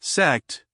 Sect.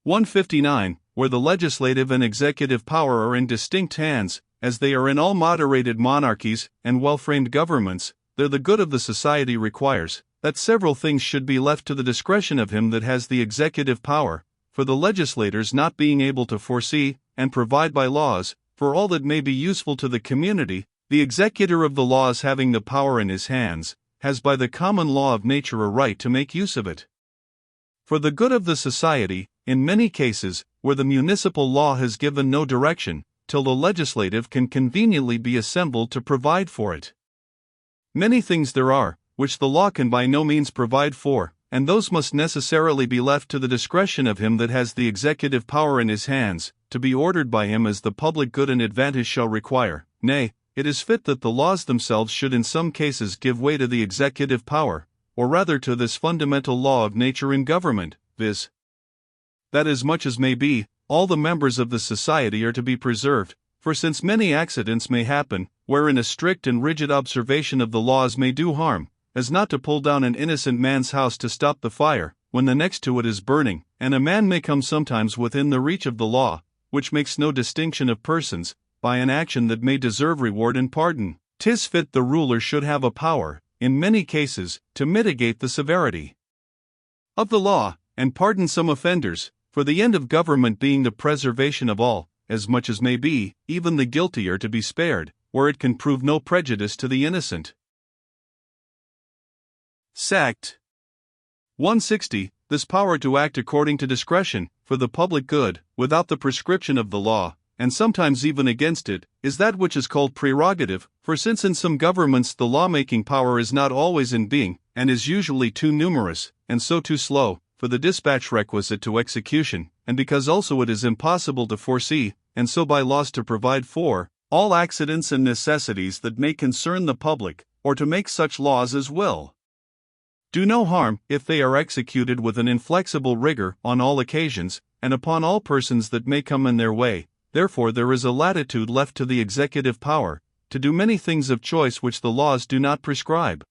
159. Where the legislative and executive power are in distinct hands, as they are in all moderated monarchies and well-framed governments, there the good of the society requires that several things should be left to the discretion of him that has the executive power, for the legislators not being able to foresee and provide by laws for all that may be useful to the community, the executor of the laws having the power in his hands, has by the common law of nature a right to make use of it. For the good of the society, in many cases, where the municipal law has given no direction, till the legislative can conveniently be assembled to provide for it. Many things there are, which the law can by no means provide for, and those must necessarily be left to the discretion of him that has the executive power in his hands, to be ordered by him as the public good and advantage shall require. Nay, it is fit that the laws themselves should in some cases give way to the executive power, or rather to this fundamental law of nature in government, viz. that as much as may be, all the members of the society are to be preserved, for since many accidents may happen, wherein a strict and rigid observation of the laws may do harm, as not to pull down an innocent man's house to stop the fire, when the next to it is burning, and a man may come sometimes within the reach of the law, which makes no distinction of persons, by an action that may deserve reward and pardon. 'Tis fit the ruler should have a power, in many cases, to mitigate the severity of the law, and pardon some offenders, for the end of government being the preservation of all, as much as may be, even the guilty are to be spared, where it can prove no prejudice to the innocent. Sect. 160. This power to act according to discretion, for the public good, without the prescription of the law, and sometimes even against it, is that which is called prerogative, for since in some governments the lawmaking power is not always in being, and is usually too numerous, and so too slow, for the dispatch requisite to execution, and because also it is impossible to foresee, and so by laws to provide for, all accidents and necessities that may concern the public, or to make such laws as will do no harm, if they are executed with an inflexible rigor on all occasions, and upon all persons that may come in their way. Therefore there is a latitude left to the executive power, to do many things of choice which the laws do not prescribe.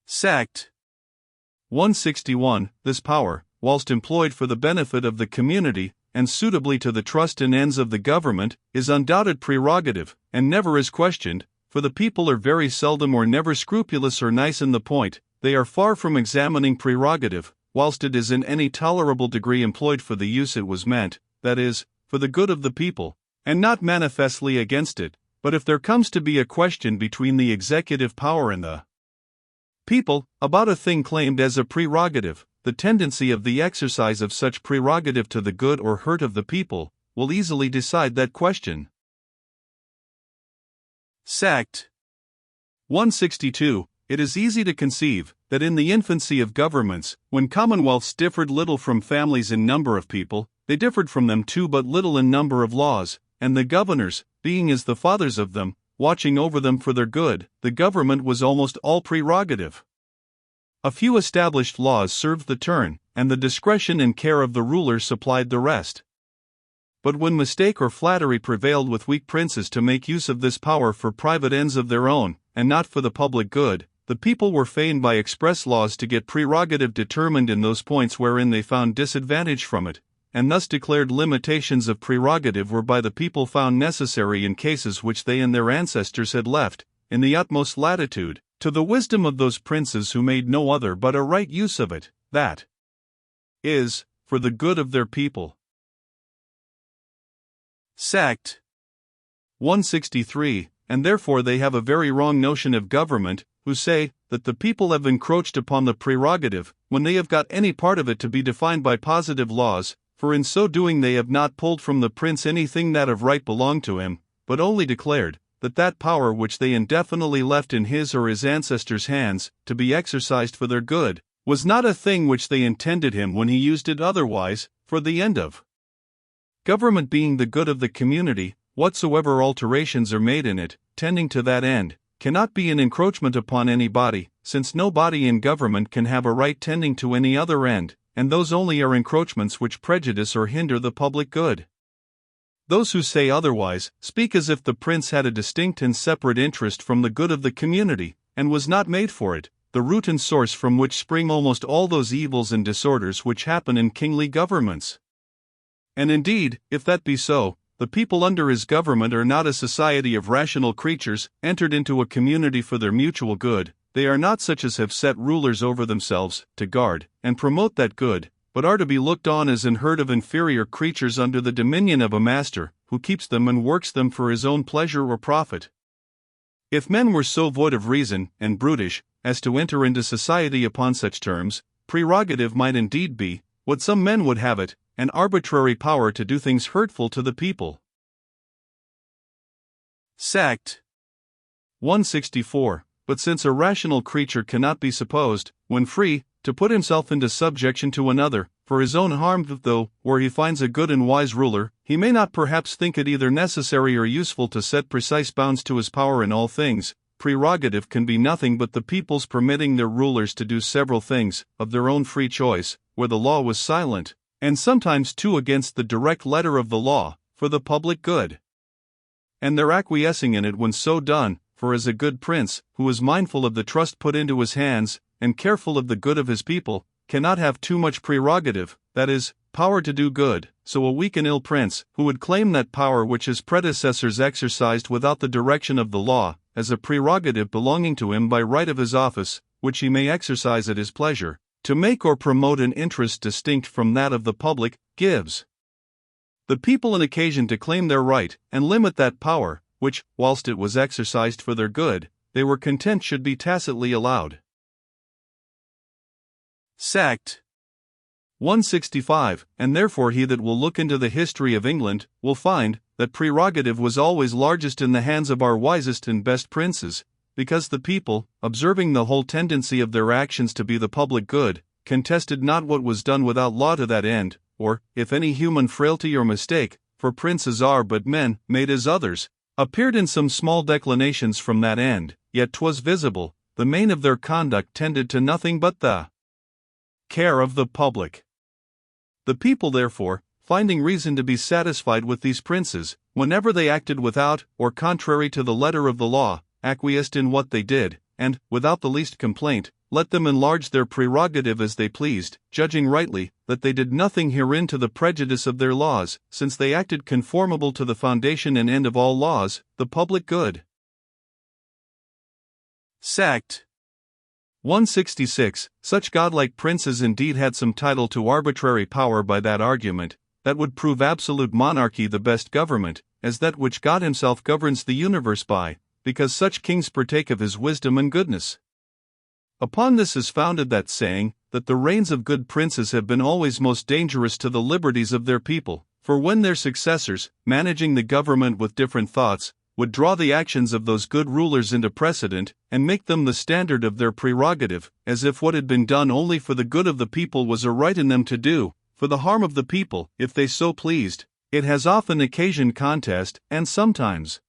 Sect. 161. This power, whilst employed for the benefit of the community, and suitably to the trust and ends of the government, is undoubted prerogative, and never is questioned, for the people are very seldom or never scrupulous or nice in the point. They are far from examining prerogative, whilst it is in any tolerable degree employed for the use it was meant, that is, for the good of the people, and not manifestly against it. But if there comes to be a question between the executive power and the people, about a thing claimed as a prerogative, the tendency of the exercise of such prerogative to the good or hurt of the people will easily decide that question. Sect. 162. It is easy to conceive that in the infancy of governments, when commonwealths differed little from families in number of people, they differed from them too but little in number of laws, and the governors, being as the fathers of them, watching over them for their good, the government was almost all prerogative. A few established laws served the turn, and the discretion and care of the ruler supplied the rest. But when mistake or flattery prevailed with weak princes to make use of this power for private ends of their own, and not for the public good, the people were fain by express laws to get prerogative determined in those points wherein they found disadvantage from it, and thus declared limitations of prerogative were by the people found necessary in cases which they and their ancestors had left, in the utmost latitude, to the wisdom of those princes who made no other but a right use of it, that is, for the good of their people. Sect. 163. And therefore they have a very wrong notion of government, who say that the people have encroached upon the prerogative, when they have got any part of it to be defined by positive laws, for in so doing they have not pulled from the prince anything that of right belonged to him, but only declared that that power which they indefinitely left in his or his ancestors' hands, to be exercised for their good, was not a thing which they intended him when he used it otherwise, for the end of government being the good of the community. Whatsoever alterations are made in it, tending to that end, cannot be an encroachment upon any body, since no body in government can have a right tending to any other end, and those only are encroachments which prejudice or hinder the public good. Those who say otherwise, speak as if the prince had a distinct and separate interest from the good of the community, and was not made for it, the root and source from which spring almost all those evils and disorders which happen in kingly governments. And indeed, if that be so, the people under his government are not a society of rational creatures, entered into a community for their mutual good. They are not such as have set rulers over themselves, to guard and promote that good, but are to be looked on as an herd of inferior creatures under the dominion of a master, who keeps them and works them for his own pleasure or profit. If men were so void of reason, and brutish, as to enter into society upon such terms, prerogative might indeed be, what some men would have it, an arbitrary power to do things hurtful to the people. Sect 164. But since a rational creature cannot be supposed, when free, to put himself into subjection to another, for his own harm, though, where he finds a good and wise ruler, he may not perhaps think it either necessary or useful to set precise bounds to his power in all things, prerogative can be nothing but the people's permitting their rulers to do several things, of their own free choice, where the law was silent, and sometimes too against the direct letter of the law, for the public good. And their acquiescing in it when so done, for as a good prince, who is mindful of the trust put into his hands, and careful of the good of his people, cannot have too much prerogative, that is, power to do good, so a weak and ill prince, who would claim that power which his predecessors exercised without the direction of the law, as a prerogative belonging to him by right of his office, which he may exercise at his pleasure, to make or promote an interest distinct from that of the public, gives the people an occasion to claim their right, and limit that power, which, whilst it was exercised for their good, they were content should be tacitly allowed. Sect 165. And therefore he that will look into the history of England, will find, that prerogative was always largest in the hands of our wisest and best princes, because the people, observing the whole tendency of their actions to be the public good, contested not what was done without law to that end, or, if any human frailty or mistake, for princes are but men, made as others, appeared in some small declinations from that end, yet 'twas visible, the main of their conduct tended to nothing but the care of the public. The people therefore, finding reason to be satisfied with these princes, whenever they acted without, or contrary to the letter of the law, acquiesced in what they did, and, without the least complaint, let them enlarge their prerogative as they pleased, judging rightly, that they did nothing herein to the prejudice of their laws, since they acted conformable to the foundation and end of all laws, the public good. Sect 166. Such godlike princes indeed had some title to arbitrary power by that argument, that would prove absolute monarchy the best government, as that which God himself governs the universe by, because such kings partake of his wisdom and goodness. Upon this is founded that saying, that the reigns of good princes have been always most dangerous to the liberties of their people, for when their successors, managing the government with different thoughts, would draw the actions of those good rulers into precedent, and make them the standard of their prerogative, as if what had been done only for the good of the people was a right in them to do, for the harm of the people, if they so pleased, it has often occasioned contest, and sometimes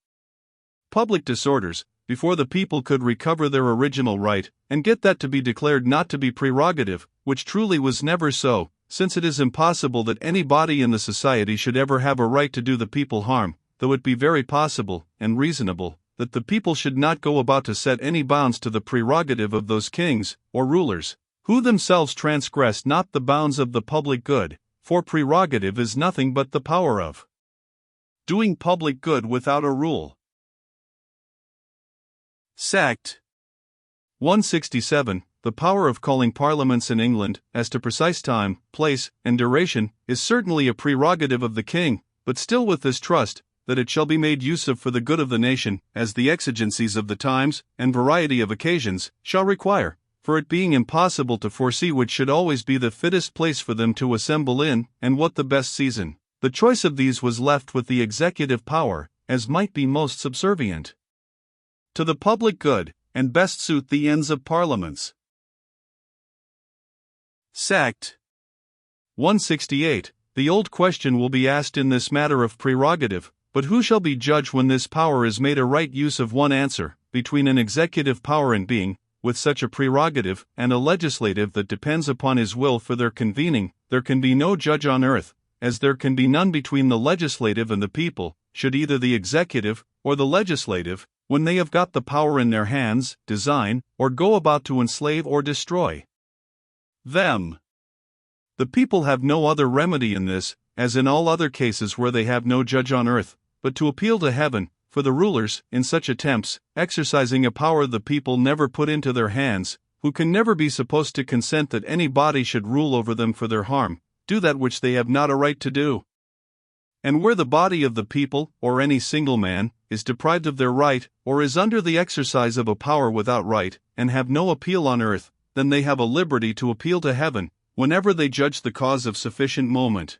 public disorders, before the people could recover their original right, and get that to be declared not to be prerogative, which truly was never so, since it is impossible that any body in the society should ever have a right to do the people harm, though it be very possible, and reasonable, that the people should not go about to set any bounds to the prerogative of those kings, or rulers, who themselves transgress not the bounds of the public good, for prerogative is nothing but the power of doing public good without a rule. Sect 167. The power of calling parliaments in England, as to precise time, place, and duration, is certainly a prerogative of the king, but still with this trust, that it shall be made use of for the good of the nation, as the exigencies of the times, and variety of occasions, shall require, for it being impossible to foresee which should always be the fittest place for them to assemble in, and what the best season. The choice of these was left with the executive power, as might be most subservient to the public good, and best suit the ends of parliaments. Sect 168. The old question will be asked in this matter of prerogative, but who shall be judge when this power is made a right use of? One answer, between an executive power and being, with such a prerogative, and a legislative that depends upon his will for their convening, there can be no judge on earth, as there can be none between the legislative and the people, should either the executive, or the legislative, when they have got the power in their hands, design, or go about to enslave or destroy them. The people have no other remedy in this, as in all other cases where they have no judge on earth, but to appeal to heaven, for the rulers, in such attempts, exercising a power the people never put into their hands, who can never be supposed to consent that any body should rule over them for their harm, do that which they have not a right to do. And where the body of the people, or any single man, is deprived of their right, or is under the exercise of a power without right, and have no appeal on earth, then they have a liberty to appeal to heaven, whenever they judge the cause of sufficient moment.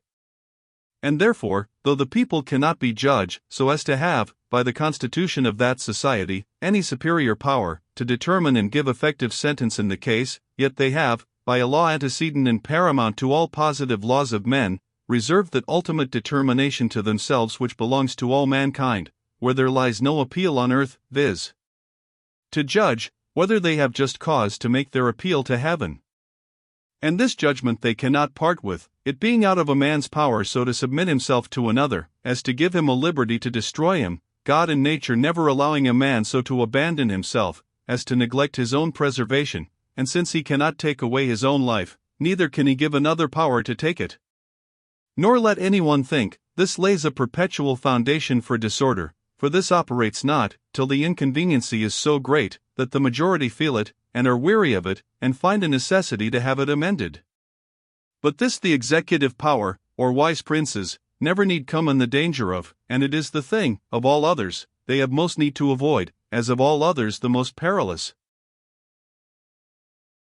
And therefore, though the people cannot be judge, so as to have, by the constitution of that society, any superior power, to determine and give effective sentence in the case, yet they have, by a law antecedent and paramount to all positive laws of men, reserved that ultimate determination to themselves which belongs to all mankind, where there lies no appeal on earth, viz. to judge, whether they have just cause to make their appeal to heaven. And this judgment they cannot part with, it being out of a man's power so to submit himself to another, as to give him a liberty to destroy him, God and nature never allowing a man so to abandon himself, as to neglect his own preservation, and since he cannot take away his own life, neither can he give another power to take it. Nor let anyone think, this lays a perpetual foundation for disorder, for this operates not, till the inconveniency is so great, that the majority feel it, and are weary of it, and find a necessity to have it amended. But this the executive power, or wise princes, never need come in the danger of, and it is the thing, of all others, they have most need to avoid, as of all others the most perilous.